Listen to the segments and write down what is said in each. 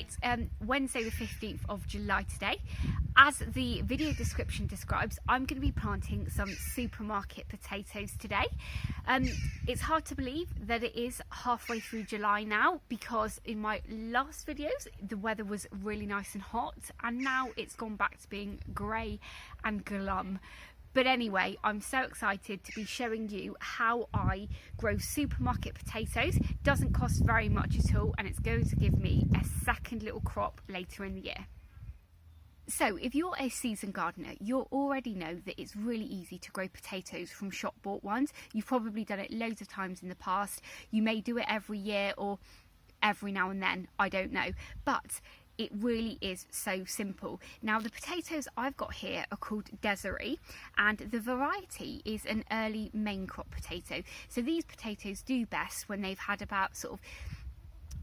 It's Wednesday the 15th of July today. As the video description describes, I'm going to be planting some supermarket potatoes today. It's hard to believe that it is halfway through July now, because in my last videos the weather was really nice and hot, and now it's gone back to being grey and glum. But anyway, I'm so excited to be showing you how I grow supermarket potatoes. Doesn't cost very much at all, and it's going to give me a second little crop later in the year. So if you're a seasoned gardener, you'll already know that it's really easy to grow potatoes from shop bought ones. You've probably done it loads of times in the past. You may do it every year or every now and then, I don't know. But it really is so simple. Now, the potatoes I've got here are called Desiree, and the variety is an early main crop potato. So these potatoes do best when they've had about sort of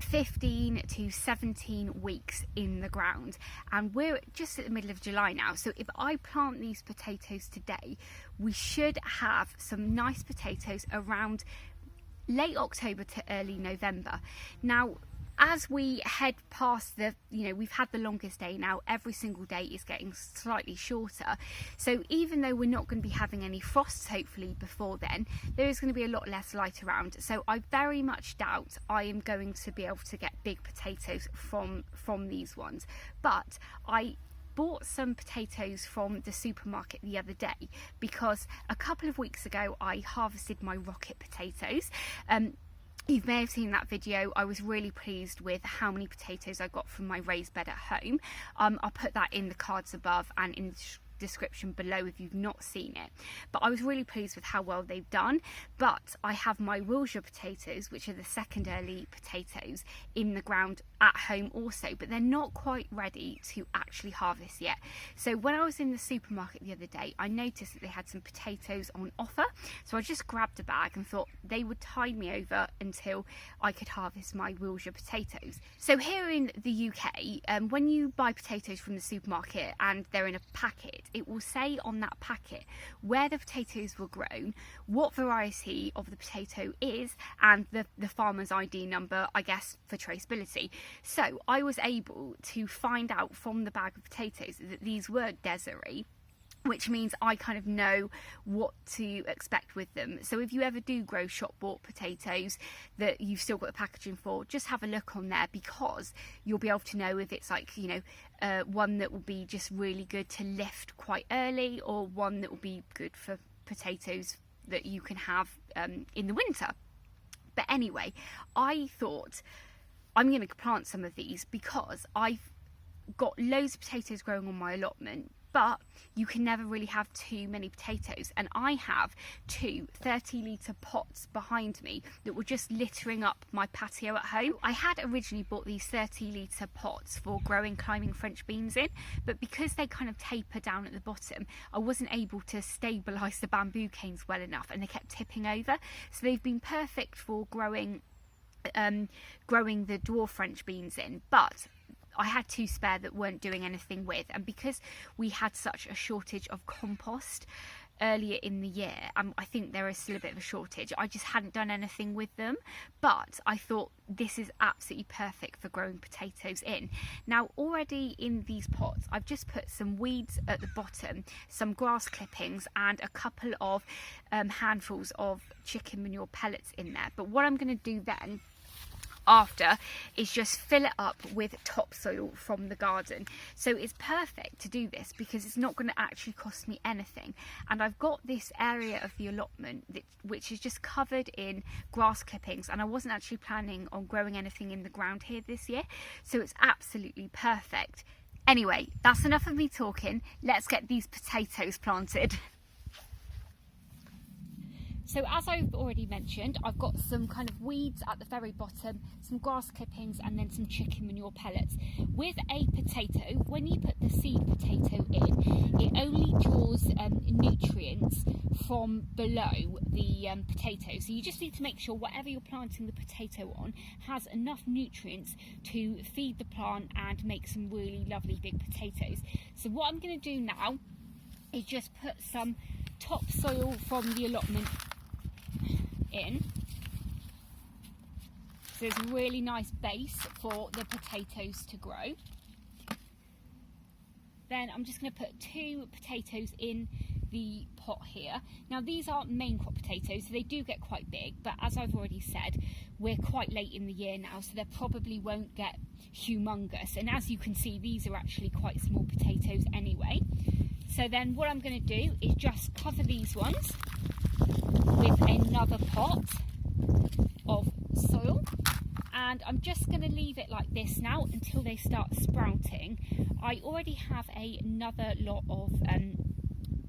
15 to 17 weeks in the ground, and we're just at the middle of July now. So if I plant these potatoes today, we should have some nice potatoes around late October to early November. Now, as we head past we've had the longest day now. Every single day is getting slightly shorter. So even though we're not going to be having any frosts, hopefully, before then, there is going to be a lot less light around. So I very much doubt I am going to be able to get big potatoes from these ones. But I bought some potatoes from the supermarket the other day, because a couple of weeks ago I harvested my rocket potatoes. You may have seen that video. I was really pleased with how many potatoes I got from my raised bed at home. I'll put that in the cards above and in the description below if you've not seen it. But I was really pleased with how well they've done. But I have my Wilshire potatoes, which are the second early potatoes, in the ground at home also, but they're not quite ready to actually harvest yet. So when I was in the supermarket the other day, I noticed that they had some potatoes on offer, so I just grabbed a bag and thought they would tide me over until I could harvest my Wilshire potatoes. So here in the UK, when you buy potatoes from the supermarket and they're in a packet, it will say on that packet where the potatoes were grown, what variety of the potato is, and the farmer's ID number, I guess, for traceability. So I was able to find out from the bag of potatoes that these were Desiree, which means I kind of know what to expect with them. So if you ever do grow shop bought potatoes that you've still got the packaging for, just have a look on there, because you'll be able to know if it's like, one that will be just really good to lift quite early, or one that will be good for potatoes that you can have in the winter. But anyway, I thought I'm going to plant some of these because I've got loads of potatoes growing on my allotment, but you can never really have too many potatoes, and I have two 30-litre pots behind me that were just littering up my patio at home. I had originally bought these 30-litre pots for growing climbing French beans in, but because they kind of taper down at the bottom, I wasn't able to stabilise the bamboo canes well enough, and they kept tipping over. So they've been perfect for growing the dwarf French beans in, but I had two spare that weren't doing anything with. And because we had such a shortage of compost earlier in the year, I think there is still a bit of a shortage. I just hadn't done anything with them, but I thought this is absolutely perfect for growing potatoes in. Now, already in these pots, I've just put some weeds at the bottom, some grass clippings, and a couple of handfuls of chicken manure pellets in there. But what I'm going to do then after is just fill it up with topsoil from the garden. So it's perfect to do this because it's not going to actually cost me anything. And I've got this area of the allotment which is just covered in grass clippings, and I wasn't actually planning on growing anything in the ground here this year, so it's absolutely perfect. Anyway, that's enough of me talking. Let's get these potatoes planted. So as I've already mentioned, I've got some kind of weeds at the very bottom, some grass clippings, and then some chicken manure pellets. With a potato, when you put the seed potato in, it only draws nutrients from below the potato. So you just need to make sure whatever you're planting the potato on has enough nutrients to feed the plant and make some really lovely big potatoes. So what I'm going to do now is just put some topsoil from the allotment in. So there's a really nice base for the potatoes to grow. Then I'm just going to put 2 potatoes in the pot here. Now these are main crop potatoes, so they do get quite big, but as I've already said, we're quite late in the year now, so they probably won't get humongous. And as you can see, these are actually quite small potatoes anyway. So then what I'm going to do is just cover these ones with another pot of soil. And I'm just going to leave it like this now until they start sprouting. I already have another lot of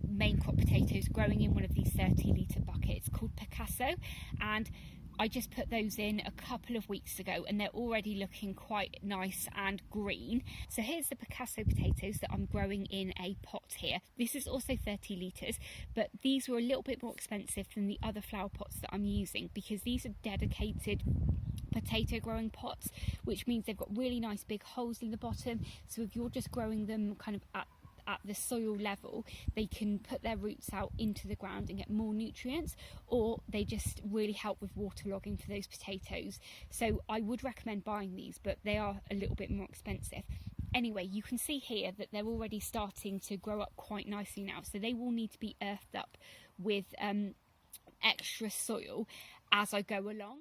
main crop potatoes growing in one of these 30-litre buckets called Picasso, and I just put those in a couple of weeks ago and they're already looking quite nice and green. So here's the Picasso potatoes that I'm growing in a pot here. This is also 30 litres, but these were a little bit more expensive than the other flower pots that I'm using because these are dedicated potato growing pots, which means they've got really nice big holes in the bottom, so if you're just growing them kind of at the soil level, they can put their roots out into the ground and get more nutrients, or they just really help with waterlogging for those potatoes. So I would recommend buying these, but they are a little bit more expensive. Anyway, you can see here that they're already starting to grow up quite nicely now, so they will need to be earthed up with extra soil as I go along.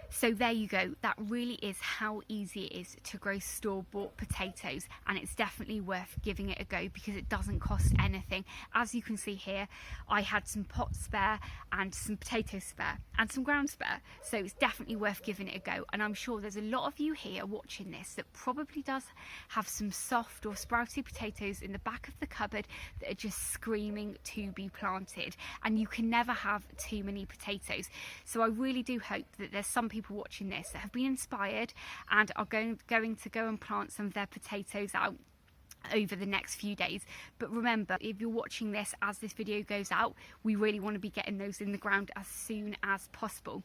So there you go, that really is how easy it is to grow store-bought potatoes, and it's definitely worth giving it a go because it doesn't cost anything. As you can see here, I had some pots spare and some potatoes spare and some ground spare, so it's definitely worth giving it a go. And I'm sure there's a lot of you here watching this that probably does have some soft or sprouty potatoes in the back of the cupboard that are just screaming to be planted, and you can never have too many potatoes. So I really do hope that there's some people watching this that have been inspired and are going to go and plant some of their potatoes out over the next few days. But remember, if you're watching this as this video goes out, we really want to be getting those in the ground as soon as possible.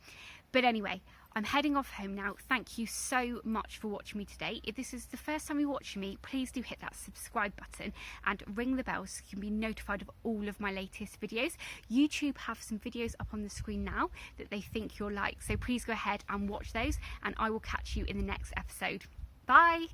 But anyway, I'm heading off home now. Thank you so much for watching me today. If this is the first time you're watching me, please do hit that subscribe button and ring the bell so you can be notified of all of my latest videos. YouTube have some videos up on the screen now that they think you'll like, so please go ahead and watch those, and I will catch you in the next episode. Bye!